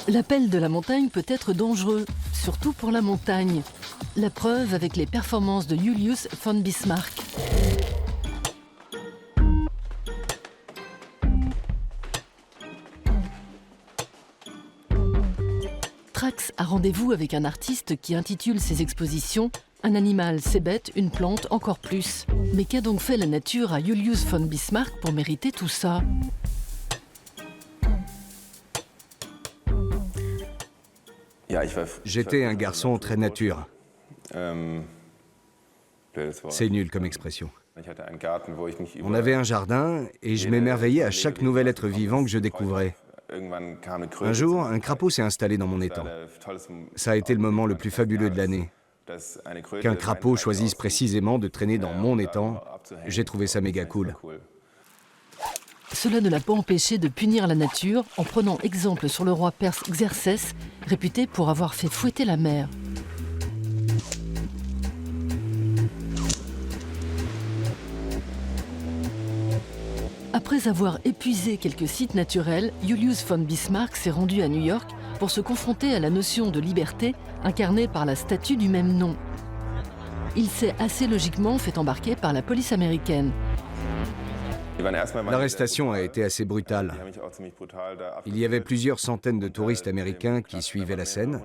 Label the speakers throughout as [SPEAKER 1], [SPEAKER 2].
[SPEAKER 1] L'appel de la montagne peut être dangereux, surtout pour la montagne. La preuve avec les performances de Julius von Bismarck. Trax a rendez-vous avec un artiste qui intitule ses expositions « Un animal, c'est bête, une plante, encore plus ». Mais qu'a donc fait la nature à Julius von Bismarck pour mériter tout ça?
[SPEAKER 2] J'étais un garçon très nature. C'est nul comme expression. On avait un jardin et je m'émerveillais à chaque nouvel être vivant que je découvrais. Un jour, un crapaud s'est installé dans mon étang. Ça a été le moment le plus fabuleux de l'année. Qu'un crapaud choisisse précisément de traîner dans mon étang, j'ai trouvé ça méga cool.
[SPEAKER 1] Cela ne l'a pas empêché de punir la nature en prenant exemple sur le roi perse Xerxès, réputé pour avoir fait fouetter la mer. Après avoir épuisé quelques sites naturels, Julius von Bismarck s'est rendu à New York pour se confronter à la notion de liberté incarnée par la statue du même nom. Il s'est assez logiquement fait embarquer par la police américaine.
[SPEAKER 2] L'arrestation a été assez brutale. Il y avait plusieurs centaines de touristes américains qui suivaient la scène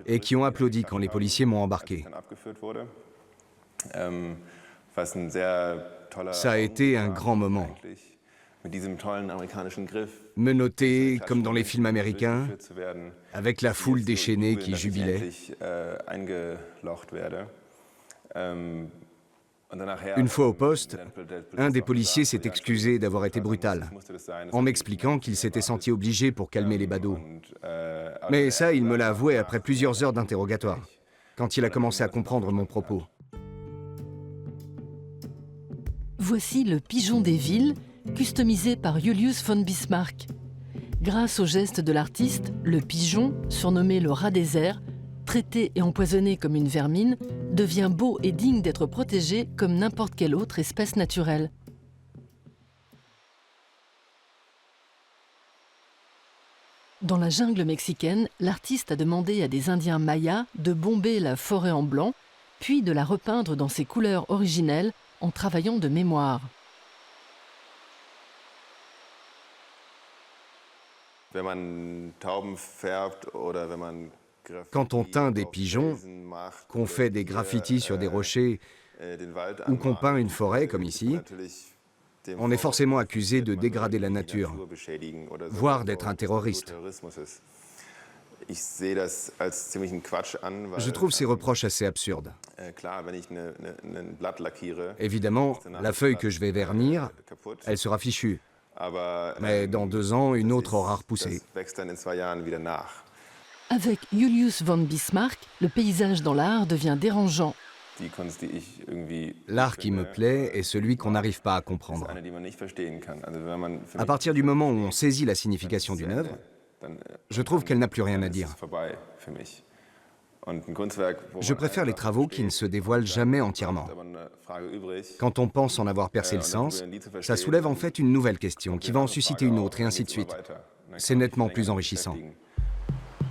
[SPEAKER 2] et qui ont applaudi quand les policiers m'ont embarqué. Ça a été un grand moment. Menotté comme dans les films américains, avec la foule déchaînée qui jubilait. Une fois au poste, un des policiers s'est excusé d'avoir été brutal, en m'expliquant qu'il s'était senti obligé pour calmer les badauds. Mais ça, il me l'a avoué après plusieurs heures d'interrogatoire, quand il a commencé à comprendre mon propos.
[SPEAKER 1] Voici le pigeon des villes, customisé par Julius von Bismarck. Grâce au geste de l'artiste, le pigeon, surnommé le rat des airs, traité et empoisonné comme une vermine, devient beau et digne d'être protégé comme n'importe quelle autre espèce naturelle. Dans la jungle mexicaine, l'artiste a demandé à des Indiens mayas de bomber la forêt en blanc, puis de la repeindre dans ses couleurs originelles en travaillant de mémoire.
[SPEAKER 2] Quand on teint des pigeons, qu'on fait des graffitis sur des rochers ou qu'on peint une forêt, comme ici, on est forcément accusé de dégrader la nature, voire d'être un terroriste. Je trouve ces reproches assez absurdes. Évidemment, la feuille que je vais vernir, elle sera fichue. Mais dans 2 ans, une autre aura repoussé.
[SPEAKER 1] Avec Julius von Bismarck, le paysage dans l'art devient dérangeant.
[SPEAKER 2] L'art qui me plaît est celui qu'on n'arrive pas à comprendre. À partir du moment où on saisit la signification d'une œuvre, je trouve qu'elle n'a plus rien à dire. Je préfère les travaux qui ne se dévoilent jamais entièrement. Quand on pense en avoir percé le sens, ça soulève en fait une nouvelle question qui va en susciter une autre et ainsi de suite. C'est nettement plus enrichissant.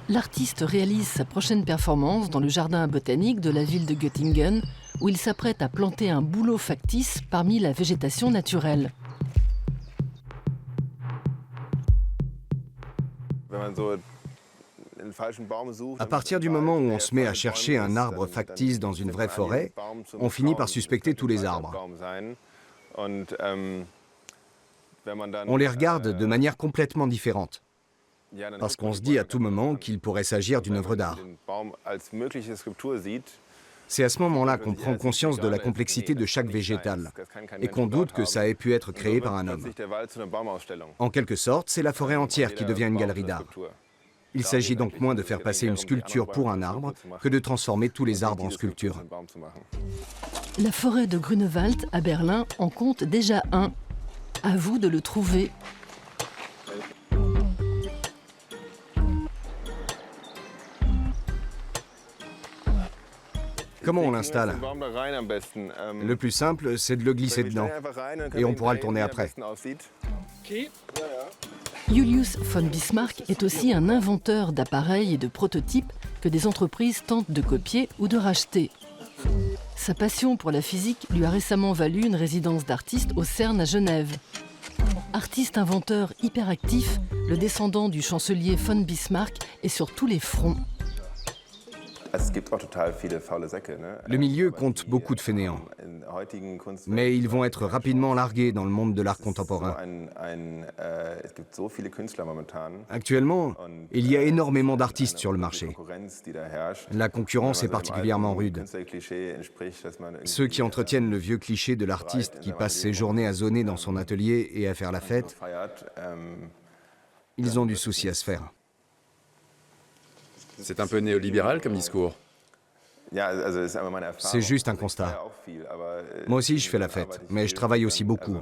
[SPEAKER 1] L'artiste réalise sa prochaine performance dans le jardin botanique de la ville de Göttingen, où il s'apprête à planter un bouleau factice parmi la végétation naturelle.
[SPEAKER 2] À partir du moment où on se met à chercher un arbre factice dans une vraie forêt, on finit par suspecter tous les arbres. On les regarde de manière complètement différente, parce qu'on se dit à tout moment qu'il pourrait s'agir d'une œuvre d'art. C'est à ce moment-là qu'on prend conscience de la complexité de chaque végétal et qu'on doute que ça ait pu être créé par un homme. En quelque sorte, c'est la forêt entière qui devient une galerie d'art. Il s'agit donc moins de faire passer une sculpture pour un arbre que de transformer tous les arbres en sculpture.
[SPEAKER 1] La forêt de Grunewald à Berlin en compte déjà un. À vous de le trouver.
[SPEAKER 2] Comment on l'installe? Le plus simple, c'est de le glisser dedans. Et on pourra le tourner après.
[SPEAKER 1] Julius von Bismarck est aussi un inventeur d'appareils et de prototypes que des entreprises tentent de copier ou de racheter. Sa passion pour la physique lui a récemment valu une résidence d'artiste au CERN à Genève. Artiste inventeur hyperactif, le descendant du chancelier von Bismarck est sur tous les fronts.
[SPEAKER 2] Le milieu compte beaucoup de fainéants, mais ils vont être rapidement largués dans le monde de l'art contemporain. Actuellement, il y a énormément d'artistes sur le marché. La concurrence est particulièrement rude. Ceux qui entretiennent le vieux cliché de l'artiste qui passe ses journées à zoner dans son atelier et à faire la fête, ils ont du souci à se faire.
[SPEAKER 3] C'est un peu néolibéral comme discours.
[SPEAKER 2] C'est juste un constat. Moi aussi, je fais la fête, mais je travaille aussi beaucoup.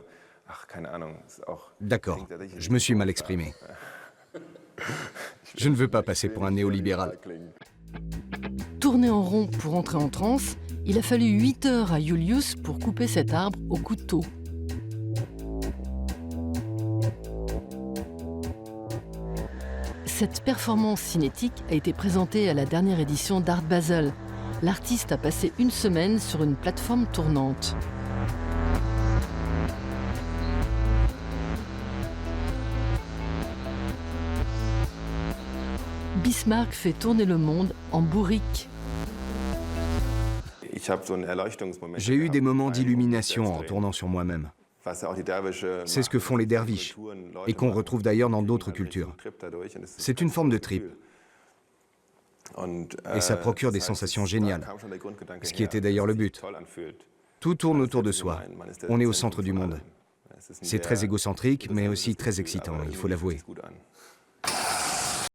[SPEAKER 2] D'accord, je me suis mal exprimé. Je ne veux pas passer pour un néolibéral.
[SPEAKER 1] Tourné en rond pour entrer en transe, il a fallu 8 heures à Julius pour couper cet arbre au couteau. Cette performance cinétique a été présentée à la dernière édition d'Art Basel. L'artiste a passé une semaine sur une plateforme tournante. Bismarck fait tourner le monde en bourrique.
[SPEAKER 2] J'ai eu des moments d'illumination en tournant sur moi-même. C'est ce que font les derviches, et qu'on retrouve d'ailleurs dans d'autres cultures. C'est une forme de trip. Et ça procure des sensations géniales, ce qui était d'ailleurs le but. Tout tourne autour de soi. On est au centre du monde. C'est très égocentrique, mais aussi très excitant, il faut l'avouer.